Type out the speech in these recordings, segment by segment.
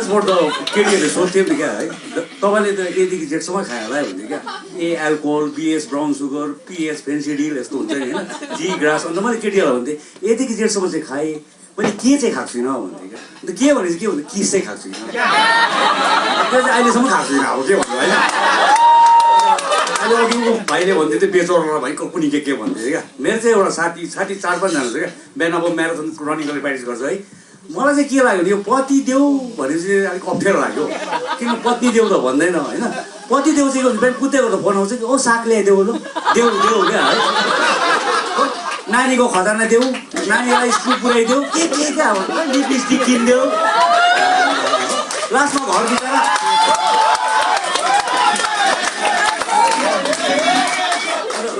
College पढ्दा केटीहरूले सोध्थ्यो नि क्या है तपाईँले त एदेखि जेठसम्म खायो होला भन्थ्यो क्या ए एल्कोहल बिएस ब्राउन सुगर पिएस फेन्सिडिल यस्तो हुन्छ नि होइन जी ग्रास अन्त मैले केटीहरूलाई भन्थेँ एदेखि जेठसम्म चाहिँ खाएँ मैले के चाहिँ खाएको छुइनँ भन्थेँ क्या अन्त के भने चाहिँ के भन्दा किस चाहिँ खाएको छुइनँ त्यो चाहिँ अहिलेसम्म खाएको छुइनँ अब के भन्नु होइन अहिले अघि भाइले भन्दै थियो बेचौरा भाइको कुनी के भन्दै थियो क्या मेरो चाहिँ एउटा साथी 4-5जना छ क्या बिहान अब म्याराथन रनिङ गरेर प्र्याक्टिस गर्छ है मलाई चाहिँ के लाग्यो भने यो पति देऊ भने चाहिँ अलिक अप्ठ्यारो लाग्यो किन पत्नी देऊ त भन्दैन होइन पति देऊ चाहिँ बिहान कुद्दै गर्दा फोन आउँछ कि ओ साग ल्याइदेऊ ल देऊ क्या है नानीको खजाना देऊ नानीलाई स्कुल पुऱ्याइदेऊ के क्या अब लिपस्टिक किनिदेऊ लास्टमा घर बिचरा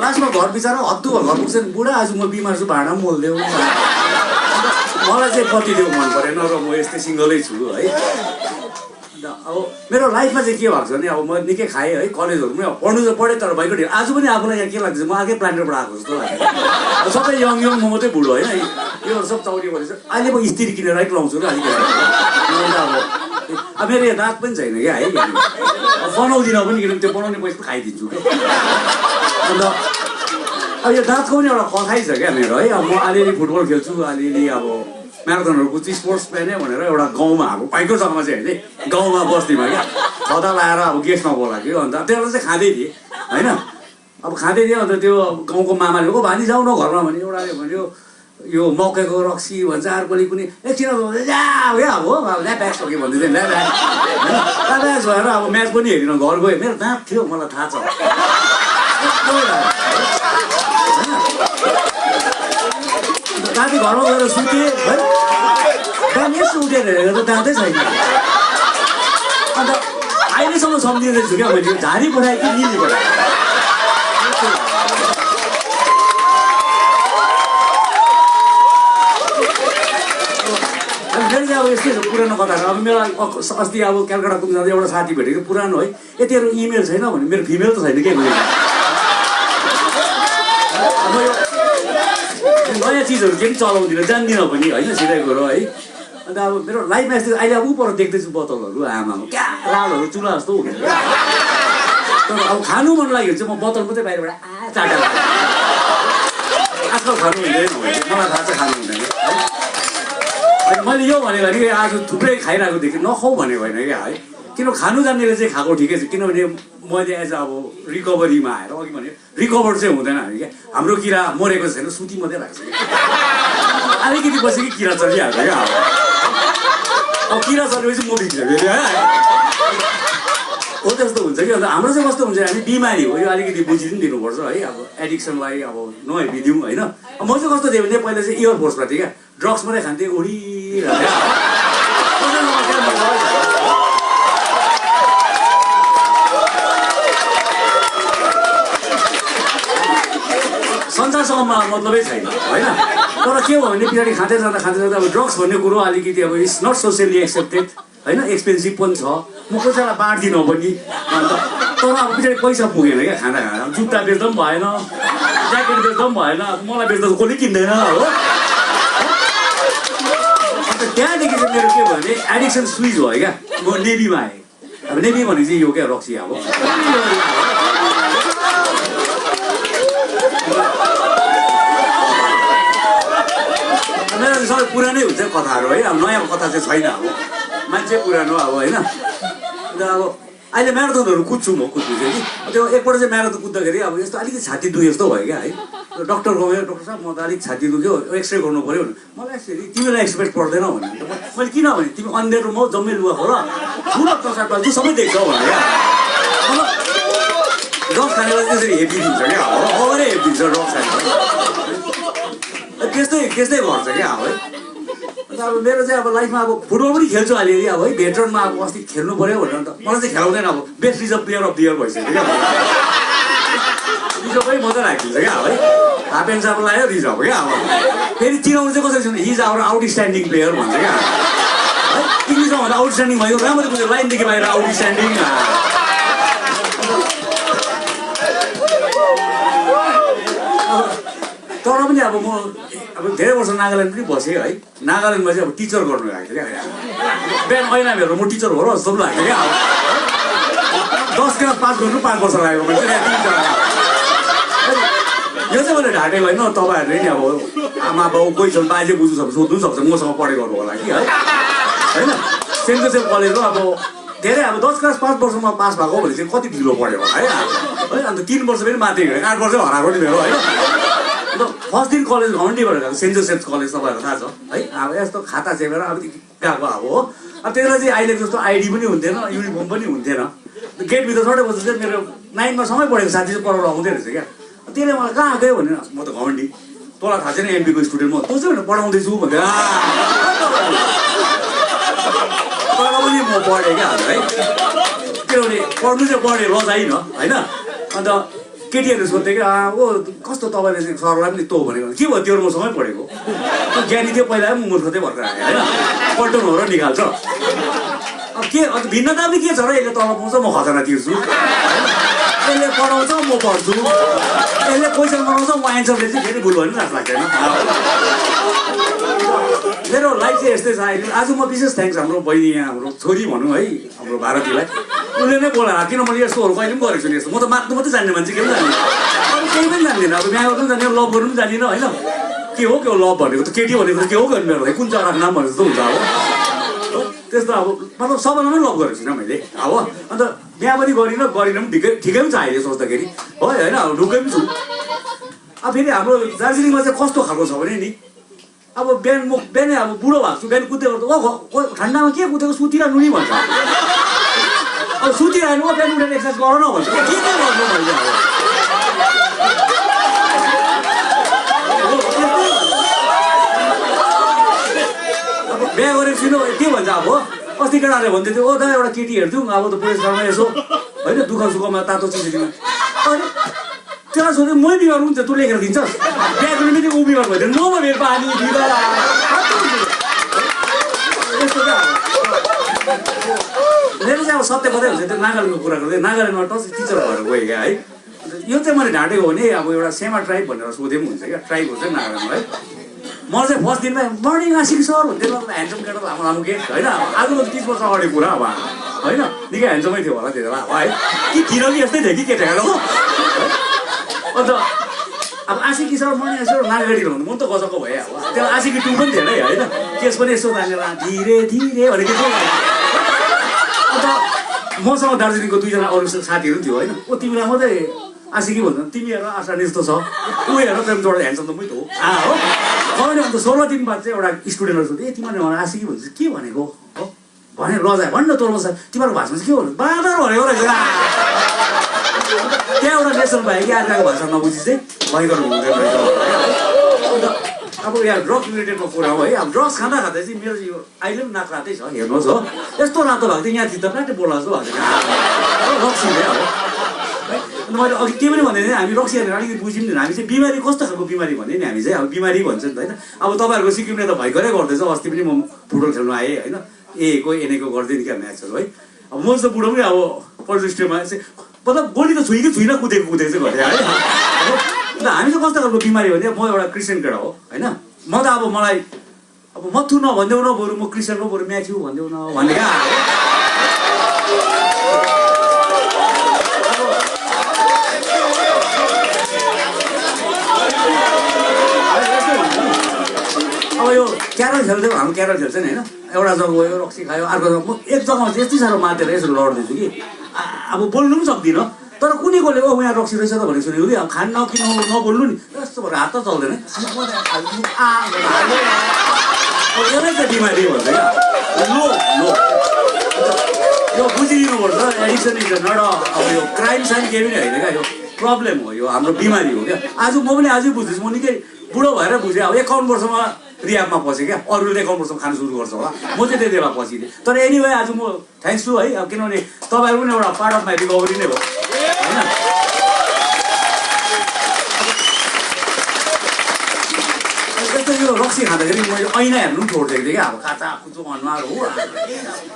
लास्टमा घर बिचरा हत्तु घर पुग्छ नि बुढा आज म बिमार छु भाँडा पनि मोल्देऊ मलाई चाहिँ पति देऊ मन परेन र म यस्तै सिङ्गलै छु है अब मेरो लाइफमा चाहिँ के भएको छ भने अब म निकै खाएँ है कलेजहरू पनि पढ्नु त पढेँ तर भइगयो आज पनि आफूलाई यहाँ के लाग्छ म अर्कै प्लानेटबाट आएको जस्तो लाग्छ सबै यङ म मात्रै बुढो होइन यो सब चौरी भनेपछि अहिले म स्त्री किनेर है लाउँछु र अलिकति अब मेरो यो दाँत पनि छैन क्या है बनाउँदिनँ पनि किनभने त्यो बनाउने पैसा खाइदिन्छु क्या अन्त अब यो दाँतको पनि एउटा कथाइ छ क्या मेरो है अब म अलिअलि फुटबल खेल्छु अलिअलि अब म्याराथनहरू कुद्छु स्पोर्ट्स म्यानै भनेर एउटा गाउँमा अब पाइको जग्गामा चाहिँ होइन गाउँमा बस्तीमा क्या खदा लाएर अब गेस्टमा बोलाएको अन्त त्यसलाई चाहिँ खाँदै थिएँ होइन अब खाँदै थिएँ अन्त त्यो गाउँको मामाले ओ भानी जाऊ न घरमा भने एउटाले भन्यो यो मकैको रक्सी भन्छ अर्कोले कुनै एकछिन जा क्या अब ल्याप्याक्स हो कि भन्दै थियो ल्याप्याक्स भएर अब म्याच पनि हेरिन घर गयो मेरो दाँत थियो मलाई थाहा छ दाँती घरमा गएर सुतेँ है बिहान यसो उठेर हेरेर त दाँतै छैन अन्त अहिलेसम्म सम्झिँदैछु क्या मैले झारी पठाएँ कि निली पठाएँ फेरि चाहिँ अब यस्तै छ पुरानो कथाहरू अब मेरो अस्ति अब कलकत्ता कुद्नु जाँदा एउटा साथी भेटेको पुरानो है यतिहरू इमेल छैन भने मेरो फिमेल त छैन के नयाँ चिजहरू केही चलाउँदिनँ जान्दिनँ पनि होइन सिधै कुरो है अन्त अब मेरो लाइफमा यस्तो अहिले अब ऊपर देख्दैछु बोतलहरू आमामा क्या लालहरू चुला जस्तो हुने तर अब खानु मन लाग्यो चाहिँ म बोतल मात्रै बाहिरबाट चाटा आजकल खानु हुँदैन मलाई थाहा छ खानु हुँदैन अनि मैले यो भनेको भने आज थुप्रै खाइरहेको देखेँ नखाऊ भनेको होइन क्या है किन खानु जान्नेले चाहिँ खाएको ठिकै छ किनभने मैले एज अब रिकभरीमा आएर अघि भने रिकभर चाहिँ हुँदैन हामी क्या हाम्रो किरा मरेको छैन सुती मात्रै राख्छ कि अलिकति पछि कि किरा चलिहाल्छ क्या अब किरा चलेपछि म बिग्रियो फेरि है हो त्यस्तो हुन्छ कि अन्त हाम्रो चाहिँ कस्तो हुन्छ हामी बिमारी हो यो अलिकति बुझिदिनु दिनुपर्छ है अब एडिक्सनलाई अब नहेपिदिउँ होइन म चाहिँ कस्तो थिएँ भने पहिला चाहिँ एयरफोर्समा थिएँ क्या ड्रग्स मात्रै खान्थेँ उडिरहेको संसारसँग मलाई मतलबै छैन होइन तर के भयो भने पछाडि खाँदै जाँदा अब ड्रग्स भन्ने कुरो अलिकति अब इट्स नट सोसियली एक्सेप्टेड होइन एक्सपेन्सिभ पनि छ म कसैलाई बाँड्दिनँ पनि अन्त तर अब पछाडि पैसा पुगेन क्या खाँदा जुत्ता बेच्दा पनि भएन ज्याकेट बेच्दा पनि भएन मलाई बेच्दा त कसले किन्दैन हो अन्त त्यहाँदेखि चाहिँ मेरो के भयो भने एडिक्सन स्विच भयो क्या म नेभीमा आएँ अब नेभी भने चाहिँ यो क्या रक्सी अब मेरो सबै पुरानै हुन्छ कथाहरू है अब नयाँ कथा चाहिँ छैन अब मान्छे पुरानो अब होइन अन्त अब अहिले म्याराथनहरू कुद्छु म कुद्छु चाहिँ कि त्यो एकपल्ट चाहिँ म्याराथन कुद्दाखेरि अब यस्तो अलिकति छाती दुख्यो जस्तो भयो क्या है डक्टर गयो डक्टर साहब म त अलिक छाती दुख्यो एक्सरे गर्नु पऱ्यो भने मलाई यसरी तिमीलाई एक्सपेक्ट पर्दैन भने मैले किन भने तिमी अन्धेरो म जम्मै लुगा खोर ठुलो प्रसाद तँ सबै देख्छौ भने क्या ड्रग्स खानेलाई त्यसरी हेपिदिन्छ क्या अरे हेपिदिन्छ ड्रग्स खाने त्यस्तै गर्छ क्या अब है अन्त अब मेरो चाहिँ अब लाइफमा अब फुटबल पनि खेल्छु अलिअलि अब है भेटरनमा अब अस्ति खेल्नु पऱ्यो भनेर अन्त मलाई चाहिँ खेलाउँदैन अब best reserve player of the year भइसक्यो क्या रिजर्भै मजा राखिदिन्छ क्या अब है हाफ एन्ड साप लगायो रिजर्भ क्या अब फेरि चिनाउनु चाहिँ कसरी छ भने हिज आवर आउटस्ट्यान्डिङ प्लेयर भन्छ क्या है इङ्ग्लिसमा भन्दा आउटस्ट्यान्डिङ भयो राम्ररी बुझ्यो लाइनदेखि बाहिर आउटस्ट्यान्डिङ तर तर पनि अब म धेरै वर्ष नागाल्यान्ड पनि बसेँ है नागाल्यान्डमा चाहिँ अब टिचर गर्नु लागेको थियो क्या बिहान ऐना हेरेर म टिचर हो र जस्तो पनि लाग्थ्यो क्या 10 क्लास पास गर्नु 5 वर्ष लाग्यो भने चाहिँ यो चाहिँ मैले ढाँटेको होइन तपाईँहरूले नि अब आमा बाउ कोही छन् बाजे बुझ्नु सक्छ सोध्नु सक्छ मसँग पढेको होला कि है होइन सेन्ट जोसेफ कलेजमा अब धेरै अब 10 क्लास 5 वर्षमा पास भएको भने चाहिँ कति ढिलो पढ्यो होला है अन्त 3 वर्ष पनि माथि 8 वर्ष हराएको नि मेरो होइन अन्त फर्स्ट दिन कलेज घन्टीबाट गएको सेन्ट जोसेफ कलेज तपाईँहरूलाई थाहा छ है अब यस्तो खाता चेपेर अब गएको अब हो अब त्यसलाई चाहिँ अहिलेको जस्तो आइडी पनि हुन्थेन युनिफर्म पनि हुन्थेन गेटभित्र छोडेको चाहिँ मेरो 9मा सँगै पढेको साथी चाहिँ पढाउनु आउँदै रहेछ क्या त्यसले मलाई कहाँ गयो भने म त घन्टी तँलाई थाहा छैन एमपीको स्टुडेन्ट म तँ चाहिँ भने पढाउँदैछु भन्दै तर पनि म पढेँ क्या है किनभने पढ्नु चाहिँ पढेँ लजाइन होइन अन्त केटीहरूले सोध्थेँ कि ओ कस्तो तपाईँले चाहिँ सरलाई पनि तँ भनेको के भयो त्यो मसँगै पढेको त्यो ज्ञानी थियो पहिला पनि मूर्ख चाहिँ भर्खर आयो होइन पल्टन हो र निकाल्छ अब के अन्त भिन्नता पनि के छ र यसले तल पाउँछ म खजना तिर्छु यसले पढाउँछ म पढ्छु यसले क्वेसन बनाउँछ म एन्सरले चाहिँ फेरि भुल भने जस्तो लाग्दैन मेरो लाइफ चाहिँ यस्तै छ अहिले आज म विशेष थ्याङ्क्स हाम्रो बहिनी यहाँ हाम्रो छोरी भनौँ है हाम्रो भारतीलाई उसले नै बोलाएर किन मैले यस्तोहरू कहिले पनि गरेको छु नि यस्तो म त मात्नु मात्रै जान्ने मान्छे के पनि जान्दिनँ अरू केही पनि जान्दिनँ अब बिहा गर्नु पनि जान्दिनँ लभ गर्नु पनि जान्दिनँ होइन के हो लभ भनेको त केटी भनेको त के हो गर्नु मेरो कुन चराको नाम भने जस्तो हुन्छ अब त्यस्तो अब मतलब सबैलाई नै लभ गरेको छुइनँ मैले अब अन्त बिहा पनि गरिनँ पनि ठिकै पनि छ अहिले सोच्दाखेरि हो होइन अब ढुक्कै पनि छु अब फेरि हाम्रो दार्जिलिङमा चाहिँ कस्तो खालको छ भने नि अब बिहानै अब बुढो भएको छु बिहान कुदेको त ठन्डामा के कुदेको सुतिर नुनी भन्छ अब सुतिरहेनु बिहान उठेर एक्सर्साइज गर न भन्छ के गर्नु मैले अब बिहा गरेको छुइनँ के भन्छ अब अस्ति केटाले भन्दै थियो ओ दा एउटा केटी हेर्थ्यौँ अब त पुरस्कारमा यसो होइन दुःख सुखमा तातो चिसोमा अनि त्यसलाई सोध्यो मै बिमार हुन्छ तँ लेखेर दिन्छस् बिहा गर्ने बित्तिकै ऊ बिमार भइदियो म मेरो पानी बिमार यस्तो क्या मेरो चाहिँ अब सत्य कतै हुन्छ त्यो नागाल्यान्डको कुरा गर्दै नागाल्यान्डमा टच टिचर भएर गएँ क्या है यो चाहिँ मैले ढाँटेको हो भने अब एउटा सेमा ट्राइब भनेर सोधे पनि हुन्छ क्या ट्राइब हुन्छ नागाल्यान्डमा है म चाहिँ फर्स्ट दिनमै मर्निङ आशिक सर हुन्थ्यो ह्यान्डसम केटा लामो लामो केट होइन आज त 30 वर्ष अगाडि कुरा अब होइन निकै ह्यान्डसमै थियो होला त्यति बेला अब है कि किन कि यस्तै थियो कि केटाहरू हो अन्त अब आशिकी सर मर्निङ सर नागरी भन्नु म त गजको भएँ अब त्यहाँ आशिकी 2 पनि थियो है होइन केस पनि यसो तानेर धीरे धीरे भनेको थियो अन्त मसँग दार्जिलिङको 2 जना अरू साथीहरू थियो होइन ओ तिमीलाई मात्रै आशिकी भन्छ तिमी हेर आशा जस्तो छ ऊ हेर प्रेम जोड ह्यान्डसम त मै त हो हो मैले अन्त 16 दिन बाद चाहिँ एउटा स्टुडेन्टहरू सोध्यो ए तिमीले मलाई आशिकी भन्छ के भनेको हो भने लजायो भन्न तोर्म सर तिमीहरूको भाषामा चाहिँ के भन्नु बाँदर भनेको रहेछ त्यहाँ एउटा लेसन भयो कि अर्काको भाषा नबुझी चाहिँ भयङ्कर हुँदैन रहेछ अन्त अब यहाँ ड्रग रिलेटेडको कुरा हो है अब ड्रग्स खाँदा खाँदा चाहिँ मेरो यो अहिले पनि नाक रातै छ हेर्नुहोस् हो यस्तो रातो भएको थियो यहाँ चित्त नाट्य बोला जस्तो भएको रक्सी भयो अब अन्त मैले अघि के पनि भन्दै थिएँ हामी रक्सी हालेर अलिकति बुझ्यौँ नि हामी चाहिँ बिमारी कस्तो खालको बिमारी भन्यो नि हामी चाहिँ अब बिमारी भन्छ नि त होइन अब तपाईँहरूको सिक्किमले त भयङ्करै गर्दैछ अस्ति पनि म फुटबल खेल्नु आएँ होइन एको एनेको गर्दै नि क्या म्याचहरू है अब म जस्तो बुढो पनि अब पल्टो स्टेडियममा चाहिँ मतलब गोली त छुइनँ कुदेको चाहिँ गर्थेँ है अन्त हामी चाहिँ कस्तो खालको बिमारी भने म एउटा क्रिस्चियन केटा हो होइन म त अब मलाई अब मथु नभनिदेऊ न बरु म क्रिस्चियन हो बरु म्याथ्यु भनिदेऊ न भन्ने क्या अब यो क्यारल खेल्थ्यौँ हाम्रो क्यारल खेल्छ नि होइन एउटा जग्गा गयो रक्सी खायो अर्को जग्गा म एक जग्गामा चाहिँ यति साह्रो मातेर यसो लड्दैछु कि अब बोल्नु पनि सक्दिनँ तर कुनै कसले ओ यहाँ रक्सी रहेछ त भनेको सुनेको कि अब खान नकिन नबोल्नु नि यस्तो भएर हात त चल्दैन एउटै त बिमारी भन्छ क्या लो यो बुझिदिनुपर्छ एडिक्सन इज नट अब यो क्राइम साइन केही पनि होइन क्या यो प्रब्लम हो यो हाम्रो बिमारी हो क्या आज म पनि आजै बुझ्दैछु म निकै बुढो भएर बुझेँ अब 51 वर्षमा रियाबमा पसेँ क्या अरूले 51 वर्षमा खानु सुरु गर्छ होला म चाहिँ त्यति बेला पसिदिएँ तर एनिवे आज म थ्याङ्क्स छु है अब किनभने तपाईँहरू पनि एउटा पार्ट अफ माई रिकभरी नै हो होइन यस्तो यो रक्सी खाँदाखेरि मैले ऐना हेर्नु पनि छोडिदिएको थिएँ क्या अब काचा कुचो अनुहार हो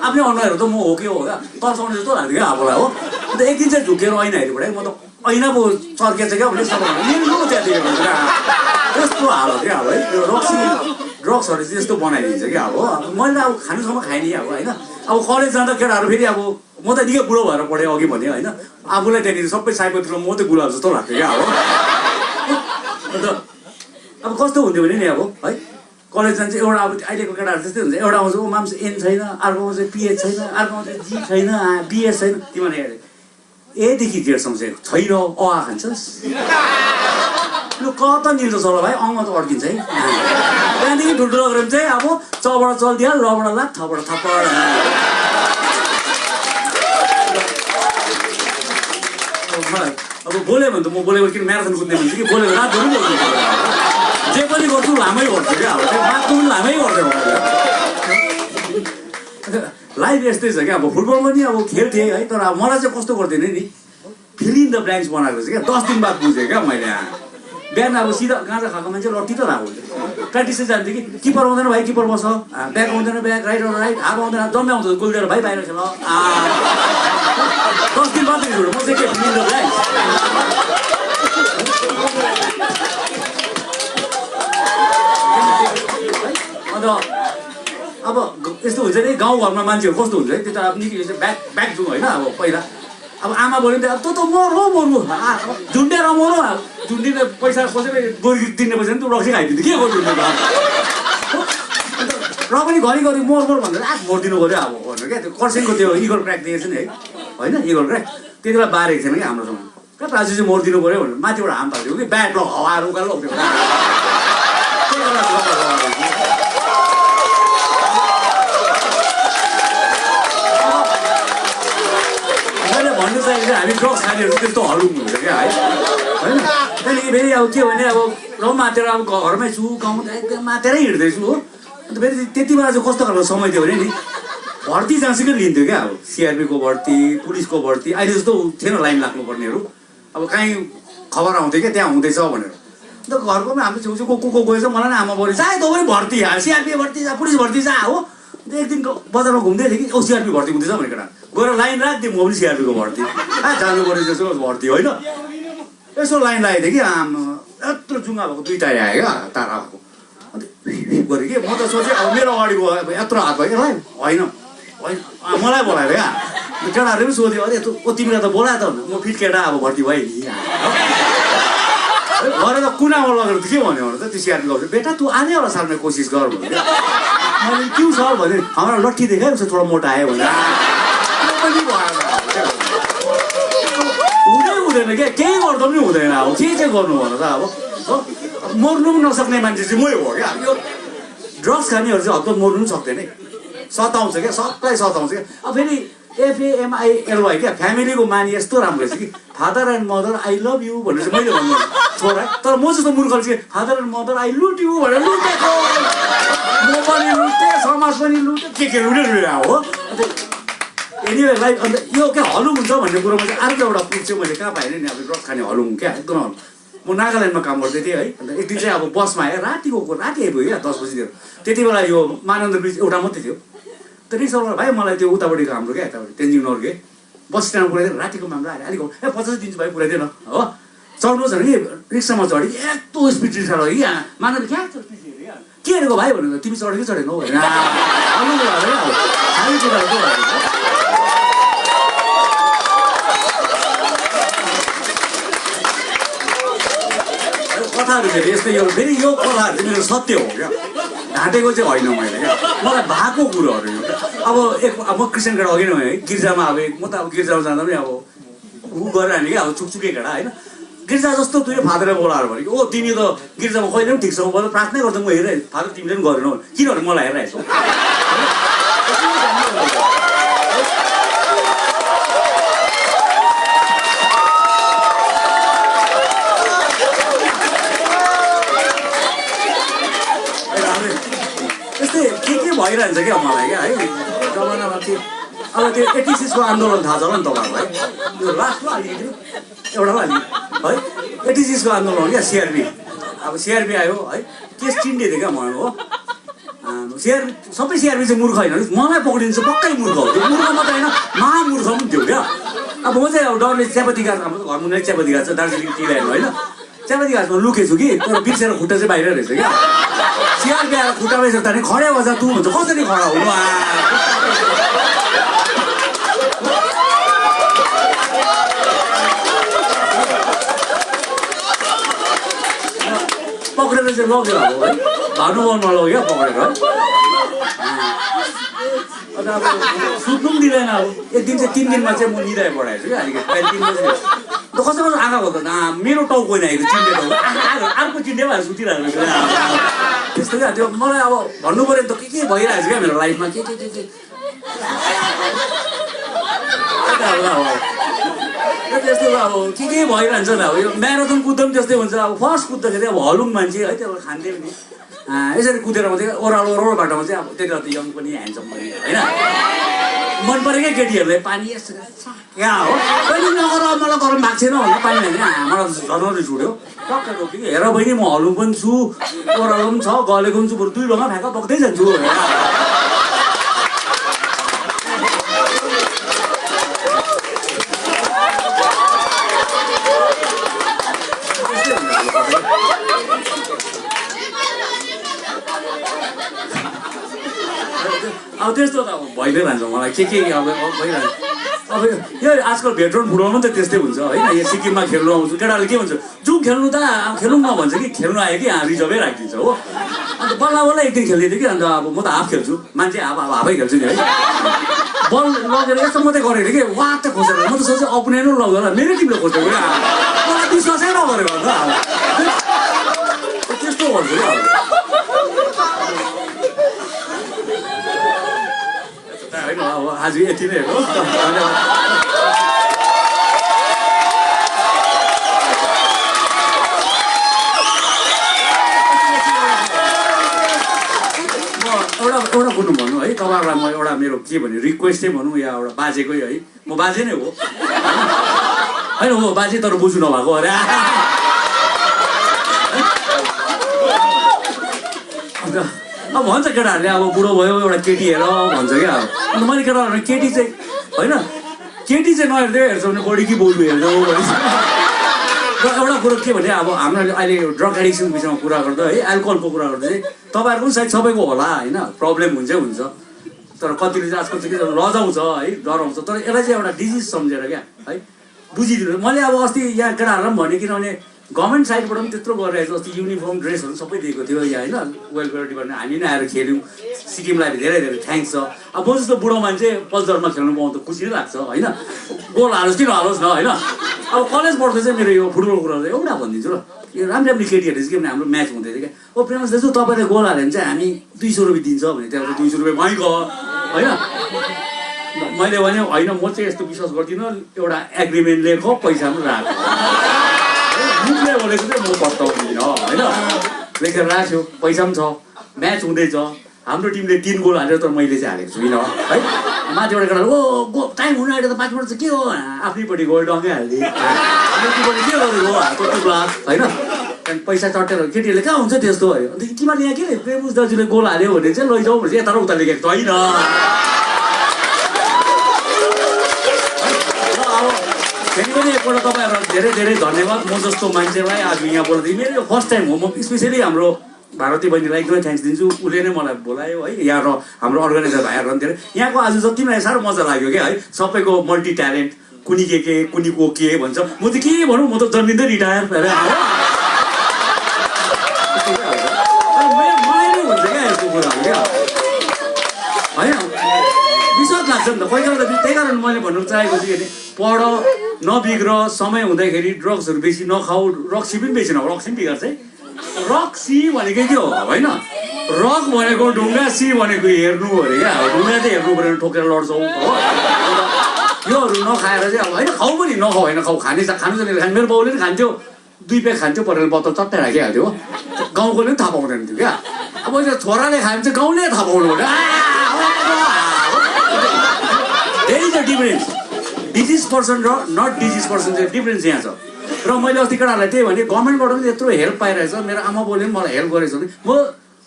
आफ्नै अनुहारहरू त म हो के हो क्या तर्साउने जस्तो लाग्थ्यो क्या आफूलाई हो अन्त एक दिन चाहिँ झुकेर ऐना हेरेँ म त ऐना पो चर्केछ क्या भने त्यहाँ देखेको त्यस्तो हालत क्या अब है त्यो ड्रग्सहरू चाहिँ यस्तो बनाइदिन्छ क्या अब मैले अब खानुसम्म खाएँ नि अब होइन अब कलेज जाँदा केटाहरू फेरि अब म त निकै बुढो भएर पढेँ अघि भने होइन आफूलाई त्यहाँनिर सबै साइकोतिर म त गुलाब जस्तो लाग्थ्यो क्या अब अन्त अब कस्तो हुन्थ्यो भने नि अब है कलेज जान्छ एउटा अब अहिलेको केटाहरू त्यस्तै हुन्छ एउटा आउँछ ऊ मान्छे एन छैन अर्कोमा चाहिँ पिएच छैन अर्कोमा चाहिँ जी छैन बिएस छैन तिमीले हेरे एदेखि जेडसम्म चाहिँ छैन अ खान्छस् लु कता मिल्छ चल भाइ अङ्ग त अड्किन्छ है त्यहाँदेखि ठुल्ठुलो गरेर चाहिँ अब चबाट चल्दियो लबाट लाग थबाट थप्पड अब बोल्यो भने त म बोलेको किन म्याराथन कुद्ने भन्छ कि बोलेको रातभरि बोल्नु जे पनि गर्छु लामै गर्छु क्या अब त्यो मात्नु पनि लामै गर्थ्यो लाइफ यस्तै छ क्या अब फुटबल पनि अब खेल्थेँ है तर अब मलाई चाहिँ कस्तो गर्थेँ नि फिल इन द ब्ल्याङ्क्स बनाएको छ क्या 10 दिन बाद बुझेँ क्या मैले बिहान अब सिधा गाँजा खाएको मान्छे लट्टी त भएको हुन्छ प्र्याक्टिसै जान्थ्यो कि किपर आउँदैन भाइ किपर बस ब्याक आउँदैन ब्याक राइट हाफ आउँदैन जम्मै आउँछ गोल दिएर भाइ बाहिर खेल 10 दिन बाद म चाहिँ के फिल इन द ब्ल्याङ्क्स अन्त अब यस्तो हुन्छ नि गाउँघरमा मान्छेहरू कस्तो हुन्छ है त्यो त अब निकै ब्याक जाउँ होइन अब पहिला अब आमा बोल्यो नि त तँ मर्नु झुन्डेर मर्नु झुन्डिने पैसा कसैले गोरी दिने पैसा नि तँ रक्सी खाइदिन्थ्यो के गर्नु र पनि घरिघरि मोर भनेर मोरिदिनु पऱ्यो अब भनेर क्या त्यो कर्सियङको त्यो इगल क्र्याक दिएछ नि है होइन इगल क्र्याक त्यति बेला बारेको थिएन कि हाम्रोसँग कहाँ आज चाहिँ मोरिदिनु पऱ्यो भनेर माथिबाट हाम फाल्थ्यो कि ब्याट हवाहरू उकालो भन्नु चाहिँ हामी ड्रग्स खानेहरू त्यस्तो हलुङ हुन्छ क्या है होइन त्यहाँदेखि फेरि अब के भने अब र मातेर अब घरमै छु गाउँमा एकदम मातेरै हिँड्दैछु हो अन्त फेरि त्यति बेला चाहिँ कस्तो खालको समय थियो भने नि भर्ती जहाँसुकै लिन्थ्यो क्या अब सिआरपीको भर्ती पुलिसको भर्ती अहिले जस्तो थिएन लाइन लाग्नुपर्नेहरू अब कहीँ खबर आउँथ्यो क्या त्यहाँ हुँदैछ भनेर अन्त घरको पनि हाम्रो छेउछेउ को गएछ मलाई नै आमा बोले चाहे तँ पनि भर्ती सिआरपी भर्ती जा पुलिस भर्ती जा हो एक दिन बजारमा घुम्दै थिएँ कि औ सिआरपी भर्ती हुँदैछ भने केटा गएर लाइन राख्थेँ म पनि सिआरपीको भर्ती जानु पऱ्यो जस्तो भर्ती होइन यसो लाइन लागेको थिएँ कि आमा यत्रो जुङ्गा भएको 2 टायर आयो क्या तारा भएको अन्त गरेँ कि म त सोचेँ अब मेरो अगाडिको यत्रो हात भयो क्या होइन होइन मलाई बोलायो क्या केटाहरूले पनि सोध्यो अरे तिमीलाई त बोलायो त म फिट केटा अब भर्ती भएँ नि भरे त कुनामा लगेर त के भन्यो भने त त्यो सिआरपी गर्छ बेटा तँ आने वाला सालमा कोसिस गर भन्यो मैले क्यों सर भने हाम्रो लट्ठी देखायो उसो थोडा मोटा आयो भने हुँदैन क्या केही गर्दा पनि हुँदैन अब के चाहिँ गर्नु भन त अब मर्नु पनि नसक्ने मान्छे चाहिँ मै हो क्या यो ड्रग्स खानेहरू चाहिँ हतपत मर्नु पनि सक्दैन है सताउँछ क्या सबलाई सताउँछ क्या अब फेरि FAMILY क्या फ्यामिलीको मानी यस्तो राम्रो छ कि father and mother I love you भनेर चाहिँ मैले भन्नु छोरा तर म जस्तो मूर्खले चाहिँ फादर एन्ड मदर आई लुट यु भनेर लुटेको म पनि लुटेँ समाज पनि लुटेँ के लुटेर हो एनिवे लाइफ अन्त यो क्या हलुङ हुन्छ भन्ने कुरोमा चाहिँ अर्को एउटा प्रुफ चाहिँ मैले कहाँ पाएँ नि अब ड्रग्स खाने हलुङ क्या एकदम म नागाल्यान्डमा काम गर्दै थिएँ है अन्त एक दिन चाहिँ अब बसमा आएँ राति आइपुग्यो क्या 10 बजीतिर त्यति बेला यो मानन्द ब्रिज एउटा मात्रै थियो त रिक्सावाला भाइ मलाई त्यो उतापट्टिको हाम्रो क्या यतापट्टि तेन्जिङ नर्गे बस स्ट्यान्डमा पुऱ्याइदिएर रातिको मामला आएर अलिक 50 दिन्छु भाइ पुऱ्याइदिएन हो चढ्नुहोस् भने कि रिक्सामा चढेँ कि यस्तो स्पिड रिक्सा रह्यो कि मानन्द क्या स्पिड के अरेको भाइ भनेर तिमी चढेको कि चढेनौ भनेर कथाहरू फेरि यस्तै यो फेरि यो कथाहरू चाहिँ मेरो सत्य हो क्या ढाँटेको चाहिँ होइन मैले क्या मलाई भएको कुरोहरू यो अब म क्रिस्चियन केटा अघि नै है गिर्जामा अब म त अब गिर्जामा जाँदा पनि अब ऊ गरेर हाने क्या अब चुकचुके केटा होइन गिर्जा जस्तो तुझे फादरले बोलाएर भने ओ तिमी त गिर्जामा कहिले पनि ठिक छ म प्रार्थनै गर्दा म हेरेँ फादर तिमीले पनि गरेनौ किनभने मलाई हेरिरहेको छौ यस्तै के भइरहन्छ क्या मलाई क्या है जमानामा चाहिँ अब त्यो 86 को आन्दोलन थाहा छ होला नि तपाईँहरूलाई यो लास्टमा अलिकति एउटामा अलिकति है 86 को आन्दोलन क्या सिआरपी अब सिआरपी आयो है केस चिन्डिदियो क्या मलाई हो सिआरपी सबै सिआरपी चाहिँ मूर्ख होइन मलाई पक्रिन्छ पक्कै मूर्ख हो त्यो मूर्ख मात्रै होइन महामूर्ख पनि थियो क्या अब म चाहिँ अब डरले चियापत्ती गाछ हाम्रो घरमा चियापत्ती गाछ दार्जिलिङ टी ल्यान्ड होइन चियापत्ती घाँसमा लुकेछु कि तर बिर्सेर खुट्टा चाहिँ बाहिर रहेछ क्या चियर बिहार खुट्टा रहेछ त खडे बजा तु भन्छ कसरी खडा हुनु पक्रेर चाहिँ लग्यो अब है भानुभवनमा लग्यो पक्रेर है अन्त अब सुत्नु पनि दिँदैन अब एक दिन चाहिँ 3 दिनमा चाहिँ म निदाइ बढाएछु क्या अलिकति 3 बजी त कस्तो कस्तो आँखा भयो त मेरो टाउको होइन आएको चिन्डे टाउको अर्को चिन्डे भएर सुतिरहेको त्यस्तो क्या त्यो मलाई अब भन्नु पऱ्यो नि त के भइरहेको छ क्या मेरो लाइफमा के त्यस्तो अब के भइरहन्छ नि अब यो म्याराथन कुद्दा पनि त्यस्तै हुन्छ अब फर्स्ट कुद्दाखेरि अब हलुङ मान्छे है त्यो खान्थ्यो नि यसरी कुदेर मात्रै ओह्रालो बाटोमा चाहिँ अब त्यति बेला त यङ पनि ह्यान्डसम पनि होइन मन परेकै केटीहरूलाई पानी यस्तो यहाँ हो कहिले नगर मलाई गरम भएको छैन भनेर पानी हाल्ने मलाई झर्दै छुट्यो टक्क रोक्यो कि हेर बहिनी म हलुङ पनि छु ओह्रालो पनि छ गलेको पनि छु बरु 2 ढोका फ्याँका बग्दै जान्छु अब त्यस्तो त अब भइ नै रहन्छ मलाई के अब भइरहन्छ अब यो आजकल भेटरन फुटबलमा त त्यस्तै हुन्छ होइन यो सिक्किममा खेल्नु आउँछु केटाहरूले के भन्छ जाउँ खेल्नु त अब खेलौँ न भन्छ कि खेल्नु आयो कि रिजर्भै राखिदिन्छ हो अन्त बल्ल एक दिन खेल्दै थियो कि अन्त अब म त हाफ खेल्छु मान्छे अब हाफै खेल्छु नि है बल लगेर यस्तो मात्रै गरेको कि वाक्क खोजेर म त सोचेँ अपोनेन्ट लग्यो होला मेरो टिमले खोज्दै गयो मलाई विश्वासै नगरेको अन्त त्यस्तो गर्छु क्या होइन अब आज यति नै हो एउटा कुरो भनौँ है तपाईँहरूलाई म एउटा मेरो के भन्यो रिक्वेस्टै भनौँ या एउटा बाजेकै है म बाजे नै हो होइन हो बाजे तर बुझ्नु नभएको अरे अन्त अब भन्छ केटाहरूले अब बुढो भयो एउटा केटी हेर भन्छ क्या अब अन्त मैले केटाहरू केटी चाहिँ होइन केटी चाहिँ नहेर्दै हेर्छ भने बढी कि बोल्नु हेर्छौ र एउटा कुरो के भने अब हाम्रो अहिले ड्रग एडिक्सनको विषयमा कुरा गर्दा है एल्कोहलको कुरा गर्दा चाहिँ तपाईँहरूको पनि सायद सबैको होला होइन प्रब्लम हुन्छ तर कतिले चाहिँ आजकल चाहिँ लजाउँछ है डराउँछ तर यसलाई चाहिँ एउटा डिजिज सम्झेर क्या है बुझिदिनु मैले अब अस्ति यहाँ केटाहरूलाई पनि भने किनभने गभर्मेन्ट साइडबाट पनि त्यत्रो गरिरहेको छ अस्ति युनिफर्म ड्रेसहरू सबै दिएको थियो यहाँ होइन वेलफेयर डिपार्टमेन्ट हामी नै आएर खेल्यौँ सिक्किमलाई धेरै थ्याङ्क्स छ अब म जस्तो बुढो मान्छे पल्सरमा खेल्नु पाउँदा खुसी नै लाग्छ होइन गोल हालोस् कि नहालोस् न होइन अब कलेज पढ्दा चाहिँ मेरो यो फुटबल कुरा एउटा भनिदिन्छु ल यो राम्रो केटीहरूले चाहिँ के भने हाम्रो म्याच हुँदै थियो क्या ओ प्रेमस दाजु तपाईँले गोल हाल्यो भने चाहिँ हामी 200 रुपियाँ दिन्छ भने त्यहाँबाट 200 रुपियाँ मै गयो होइन मैले भने होइन म चाहिँ यस्तो विश्वास गर्दिनँ एउटा एग्रिमेन्ट लिएको पैसा पनि राख्यो मुखले बोलेको चाहिँ म पत्ताउँदिनँ होइन लेखेर राख्यो पैसा पनि छ म्याच हुँदैछ हाम्रो टिमले 3 गोल हाल्यो तर मैले चाहिँ हालेको छुइनँ है माथिबाट केटा ओ टाइम हुनु आँट्यो त 5 मिनट चाहिँ के हो आफ्नैपट्टि गोल डङ्गै हालिदिए माथिपट्टि के गरेको हातको ग्लास होइन त्यहाँदेखि पैसा चट्टेर केटीहरूले कहाँ हुन्छ त्यस्तो भयो अन्त तिमीहरूले यहाँ के प्रेमुस दाजुले गोल हाल्यो भने चाहिँ लैजाऊ भने चाहिँ यता र उता लेखेको त होइन फेरि पनि एकपल्ट तपाईँहरूलाई धेरै धन्यवाद म जस्तो मान्छेलाई आज यहाँ बोल्दै मेरो यो फर्स्ट टाइम हो म स्पेसली हाम्रो भारती बहिनीलाई एकदमै थ्याङ्क्स दिन्छु उसले नै मलाई बोलायो है यहाँ र हाम्रो अर्गनाइजर भाइहरू धेरै यहाँको आज जति मलाई साह्रो मजा लाग्यो क्या है सबैको मल्टी ट्यालेन्ट कुनी को के भन्छ म त के भनौँ म त जन्मिँदै रिटायर भएर मलाई नै हुन्छ क्या यस्तो कुराहरू क्या होइन विश्वास लाग्छ नि त कोही बेला त त्यही कारण मैले भन्नु चाहेको छु कि पढ नबिग्र समय हुँदाखेरि ड्रग्सहरू बेसी नखाऊ रक्सी पनि बेसी नखाऊ रक्सी पनि बिगार्छ है रक्सी भनेको के हो होइन रक भनेको ढुङ्गा सी भनेको हेर्नु अरे क्या ढुङ्गा चाहिँ हेर्नु पऱ्यो ठोकेर लड्छौँ हो योहरू नखाएर चाहिँ अब होइन खाऊ पनि नखाऊ होइन खाऊ खानु चाहिँ खाने मेरो बाउले पनि खान्थ्यो 2 प्याक खान्थ्यो परेर बोतल चट्टै राखिहाल्थ्यो गाउँकोले पनि थाहा पाउँदैन थियो क्या अब छोराले खायो भने चाहिँ गाउँले थाहा पाउनु पर्यो there is a difference disease person र नट डिजिज पर्सन चाहिँ डिफरेन्स यहाँ छ र मैले अस्ति केटाहरूलाई त्यही भने गभर्मेन्टबाट पनि यत्रो हेल्प पाइरहेछ मेरो आमा बाउले पनि मलाई हेल्प गरेको छ भने म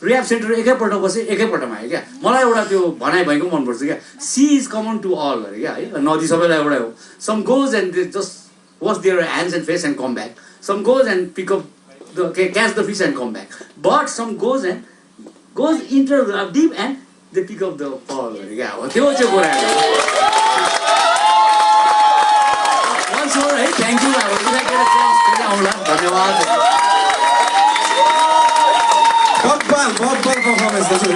रिह्याब सेन्टर एकैपल्ट बसेँ एकैपल्टमा आएँ क्या मलाई एउटा त्यो भनाइ भएको मनपर्छ क्या sea is common to all अरे क्या है नदी सबैलाई एउटै हो some goes and just wash their hands and face and come back some goes and pick up catch the fish and come back. But some goes into deep and they pick up the pearl. Yeah, त्यो चाहिँ कुरा हो. Once more, hey, thank you. I will get a chance. धन्यवाद. बहुत performance दाजु.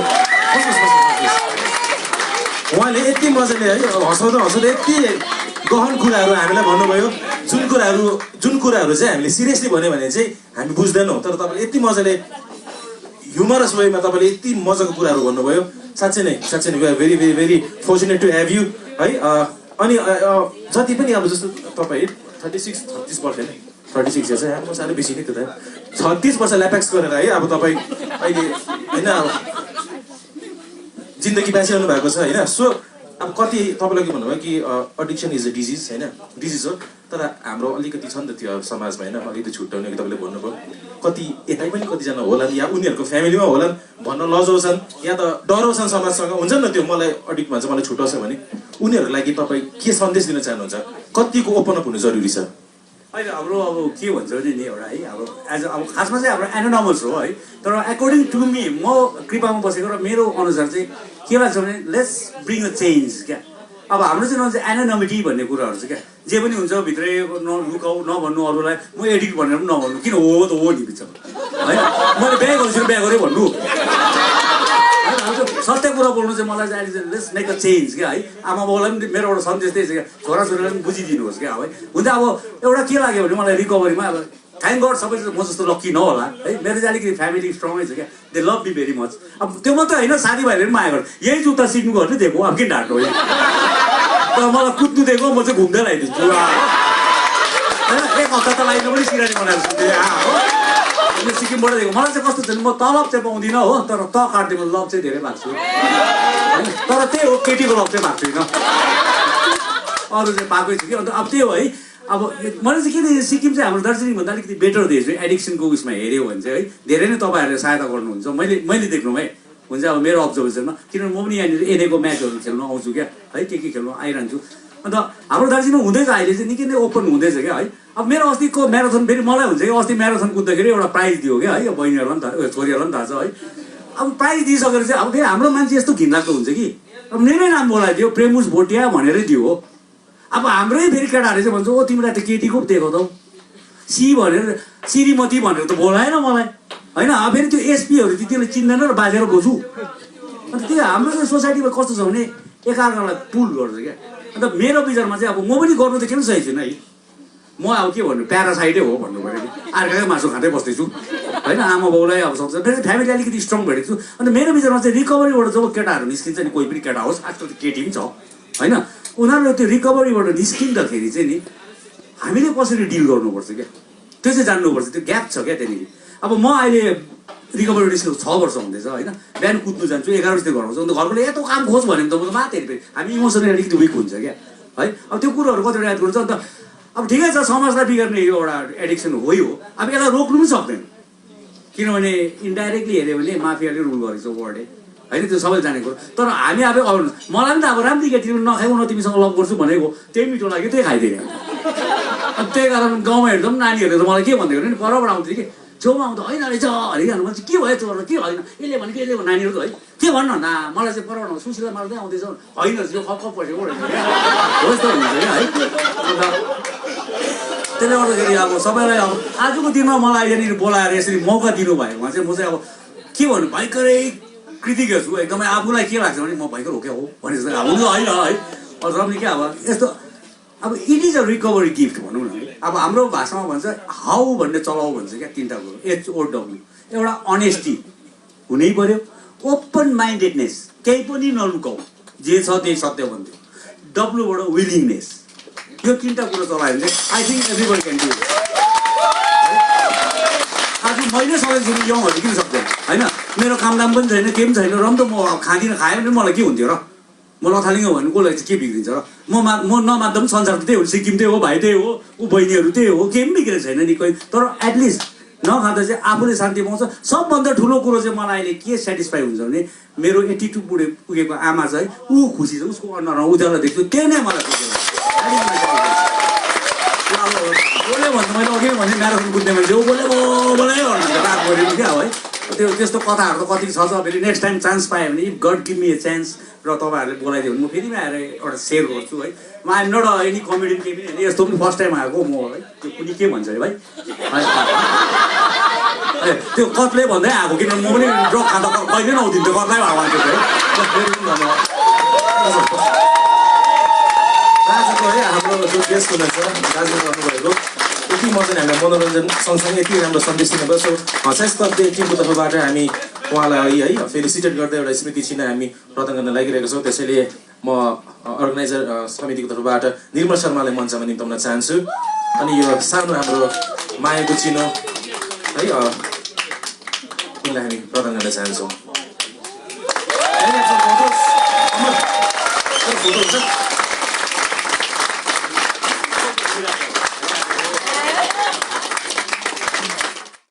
उहाँले यति मजाले है हँसाउँदै यति गहन कुराहरू हामीलाई भन्नुभयो जुन कुराहरू चाहिँ हामीले सिरियसली भन्यो भने चाहिँ हामी बुझ्दैनौँ तर तपाईँले यति मजाले ह्युमरस वेमा तपाईँले यति मजाको कुराहरू भन्नुभयो साँच्चै नै we are very very very fortunate to have you है अनि जति पनि अब जस्तो तपाईँ 36 वर्ष होइन 36 इयर्स है म साह्रै बेसी नै त्यो त 36 वर्ष ल्यापेक्स गरेर है अब तपाईँ अहिले होइन अब जिन्दगी बाँचिरहनु भएको छ होइन सो अब कति तपाईँलाई के भन्नुभयो कि एडिक्सन इज अ डिजिज होइन डिजिज हो तर हाम्रो अलिकति छ नि त त्यो समाजमा होइन अलिकति छुट्याउने कि तपाईँले भन्नुभयो कति यतै पनि कतिजना होलान् या उनीहरूको फ्यामिलीमा होलान् भन्न लजाउँछन् या त डराउँछन् समाजसँग हुन्छ नि त त्यो मलाई एडिक्ट भन्छ मलाई छुट्याउँछ भने उनीहरूको लागि तपाईँ के सन्देश दिन चाहनुहुन्छ कतिको ओपन अप हुनु जरुरी छ अहिले हाम्रो अब के भन्छ भने नि एउटा है अब खासमा चाहिँ हाम्रो एनोनमस हो है तर अकर्डिङ टु मी म कृपामा बसेको र मेरो अनुसार चाहिँ के लाग्छ भने लेट्स ब्रिङ अ चेन्ज क्या अब हाम्रो चाहिँ एनोनमिटी भन्ने कुराहरू चाहिँ क्या जे पनि हुन्छ भित्रै नलुकाउ नभन्नु अरूलाई म एडिक्ट भनेर पनि नभन्नु किन हो त हो नि बिचमा होइन मैले बिहा गर्छु बिहा गरेँ भन्नु सत्य कुरा बोल्नु चाहिँ मलाई चाहिँ अहिले लेट्स मेक अ चेन्ज क्या है आमा बाउलाई पनि मेरो एउटा सन्देश त्यही छ क्या छोराछोरीलाई पनि बुझिदिनुहोस् क्या है हुन्छ अब एउटा के लाग्यो भने मलाई रिकभरीमा अब थ्याङ्क गड सबै म जस्तो लक्की नहोला है मेरो चाहिँ अलिकति फ्यामिली स्ट्रङै छ क्या they love me very much अब त्यो मात्रै होइन साथीभाइले पनि माया गर्छ यही जुत्ता सिक्नु भने दिएको अब किन ढाँट्नु होइन तर मलाई कुद्नु दिएको म चाहिँ घुम्दै लगाइदिन्छु होइन एक हप्ता त लागिनु पनि सिरानी बनाएर सुन्थेँ सिक्किमबाट दिएको मलाई चाहिँ कस्तो छ भने म तलब चाहिँ पाउँदिनँ हो तर त काट्दिनँ लभ चाहिँ धेरै भएको छु होइन तर त्यही हो केटीको लभ चाहिँ भएको छुइनँ अरू चाहिँ पाएकै छु कि अन्त अब त्यही हो है अब मैले चाहिँ के देखेँ सिक्किम चाहिँ हाम्रो दार्जिलिङभन्दा अलिकति बेटर देश है एडिक्सनको उयसमा हेऱ्यो भने चाहिँ है धेरै नै तपाईँहरूले सहायता गर्नुहुन्छ मैले देख्नु है हुन्छ अब मेरो अब्जर्भेसनमा किनभने म पनि यहाँनिर एनएको म्याचहरू खेल्नु आउँछु क्या है के खेल्नु आइरहन्छु अन्त हाम्रो दार्जिलिङमा हुँदैछ अहिले चाहिँ निकै नै ओपन हुँदैछ क्या है अब मेरो अस्तिको म्याराथन फेरि मलाई हुन्छ कि अस्ति म्याराथन कुद्दाखेरि एउटा प्राइज दियो क्या है यो बहिनीहरूलाई पनि थाहा छोरीहरूलाई पनि थाहा छ है अब प्राइज दिइसकेर चाहिँ अब फेरि हाम्रो मान्छे यस्तो घिनलाग्दो हुन्छ कि अब मेरै नाम बोलाइदियो प्रेमुस भोटिया भनेरै दियो हो अब हाम्रै फेरि केटाहरूले चाहिँ भन्छ ओ तिमीलाई त केटीको पो दिएको त सी भनेर श्रीमती भनेर त बोलाएन मलाई होइन अब फेरि त्यो एसपीहरू त्यसले चिन्दैन र बाजेर बोजु अन्त त्यो हाम्रो चाहिँ सोसाइटीमा कस्तो छ भने एकअर्कालाई पुल गर्छ क्या अन्त मेरो विचारमा चाहिँ अब म पनि गर्नु त किन सही छैन है म अब के भन्नु प्यारासाइटै हो भन्नु पऱ्यो अर्काकै मासु खाँदै बस्दैछु होइन आमा बाउलाई अब सक्छ मेरो फ्यामिली अलिकति स्ट्रङ भएको छु अन्त मेरो विचारमा चाहिँ रिकभरीबाट जब केटाहरू निस्किन्छ नि कोही पनि केटा होस् आजकल त केटी पनि छ होइन उनीहरूले त्यो रिकभरीबाट निस्किँदाखेरि चाहिँ नि हामीले कसरी डिल गर्नुपर्छ क्या त्यो चाहिँ जान्नुपर्छ त्यो ग्याप छ क्या त्यहाँनिर अब म अहिले रिकभरी निस्केको 6 वर्ष हुँदैछ होइन बिहान कुद्नु जान्छु 11 बजीतिर घर आउँछु अन्त घरकोले यस्तो काम खोज भन्यो भने त म त माथि फेरि हामी इमोसनली अलिकति विक हुन्छ क्या है अब त्यो कुरोहरू कतिवटा याद गर्छ अन्त अब ठिकै छ समाजलाई बिगार्ने यो एउटा एडिक्सन हो अब यसलाई रोक्नु पनि सक्दैन किनभने इन्डाइरेक्टली हेऱ्यो भने माफियाले रुल गरेको छ वर्ल्डले होइन त्यो सबैले जानेको तर हामी अब मलाई पनि त अब राम्रो केटी नखाइको न तिमीसँग लभ गर्छु भनेको त्यही मिठो लाग्यो त्यही खाइदिने अब त्यही कारण गाउँमा हेर्दा पनि नानीहरूले त मलाई के भनिदिएको नि परबाट आउँथ्यो कि छेउमा आउँदा होइन रहेछ हरिहाल्नु मैले के भयो त्यो के होइन यसले भने के यसले नानीहरू त है के भन्नु न मलाई चाहिँ परबाट सुशीला मार्दै आउँदैछ होइन यो खप पसेको रहेछ हो यस्तो हुन्छ क्या है अन्त त्यसले गर्दाखेरि अब सबैलाई अब आजको दिनमा मलाई यहाँनिर बोलाएर यसरी मौका दिनुभएकोमा चाहिँ म चाहिँ अब के भन्नु भयङ्करै कृतज्ञ छु एकदमै आफूलाई के लाग्छ भने म भयङ्कर हो क्या हो भने जस्तो अब होइन है अझ पनि क्या अब यस्तो अब it is a recovery gift भनौँ न अब हाम्रो भाषामा भन्छ हाउ भन्ने चलाउ भन्छ क्या 3टा कुरो HOW एउटा अनेस्टी हुनै पर्यो ओपन माइन्डेडनेस केही पनि नलुकाऊ जे छ त्यही सत्य भन्थ्यो W बाट विलिङनेस यो 3टा कुरो चलायो भने I think everybody can do आज मैले सबै यौँहरू किन सक्दैन होइन मेरो कामदाम पनि छैन केही पनि छैन र पनि त म खाँदिनँ खाएँ भने मलाई के हुन्थ्यो र म लथालिङ हो भने कसलाई चाहिँ के बिग्रिन्छ र म नमाग्दा पनि संसार त्यही हो सिक्किम त्यही हो भाइ त्यही हो ऊ बहिनीहरू त्यही हो केही पनि बिग्रेको छैन नि कोही तर एटलिस्ट नखाँदा चाहिँ आफूले शान्ति पाउँछ सबभन्दा ठुलो कुरो चाहिँ मलाई अहिले के सेटिस्फाई हुन्छ भने मेरो 82 पुगेको आमा चाहिँ ऊ खुसी छ उसको अनुहारमा उज्यालो देख्छु त्यही नै मलाई खुसी बोल्यो भने त मैले अघि भने म्याराथन कुद्ने मान्छे हो बोले गरेको क्या है त्यो त्यस्तो कथाहरू त कति छ फेरि नेक्स्ट टाइम चान्स पायो भने if God give me a chance र तपाईँहरूले बोलाइदियो भने म फेरि आएर एउटा सेयर गर्छु है म आइम नट एनी कमेडियन केही पनि होइन यस्तो पनि फर्स्ट टाइम आएको म है त्यो कुनै के भन्छ अरे भाइ त्यो कत्ले भन्दै आएको किनभने म पनि ड्रग खाँदा कहिले नआउँदिनँ त्यो कत्लै भएको मान्छे है दाजुको है हाम्रो जो गेस्ट हुनुहुन्छ दाजु गर्नुभएको यति मजाले हामीलाई मनोरञ्जन सँगसँगै यति राम्रो सन्देश दिनुभयो सो हसाइस कपले टिमको तर्फबाट हामी उहाँलाई है फेलिसिटेट गर्दै एउटा स्मृति चिन्ह हामी प्रदान गर्न लागिरहेको छौँ त्यसैले म अर्गनाइजर समितिको तर्फबाट निर्मल शर्मालाई मञ्चमा निम्ताउन चाहन्छु अनि यो सानो हाम्रो मायाको चिनो है उनलाई हामी प्रदान गर्न चाहन्छौँ फोटो हुन्छ